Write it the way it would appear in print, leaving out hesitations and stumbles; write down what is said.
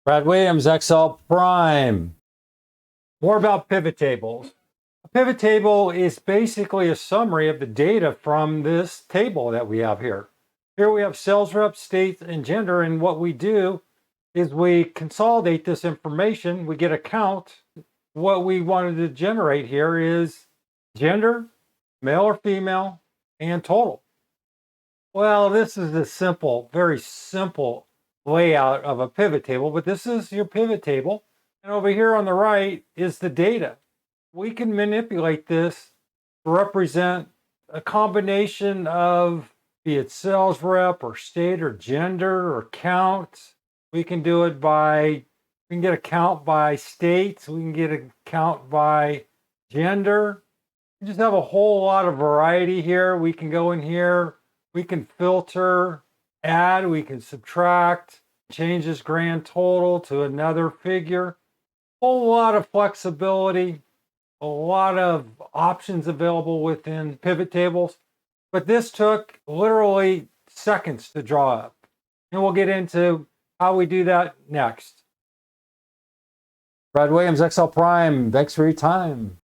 Brad Williams, XL Prime. More about pivot tables. A pivot table is basically a summary of the data from this table that we have here. Here we have sales reps, states, and gender, and what we do is we consolidate this information. We get a count. What we wanted to generate here is gender, male or female, and total. Well, this is a simple, very simple layout of a pivot table, but this is your pivot table. And over here on the right is the data. We can manipulate this to represent a combination of, be it sales rep or state or gender or count. We can do it we can get a count by states. We can get a count by gender. We just have a whole lot of variety here. We can go in here. We can filter, add, we can subtract, change this grand total to another figure. Whole lot of flexibility, a lot of options available within pivot tables. But this took literally seconds to draw up. And we'll get into how we do that next. Brad Williams, XL Prime, thanks for your time.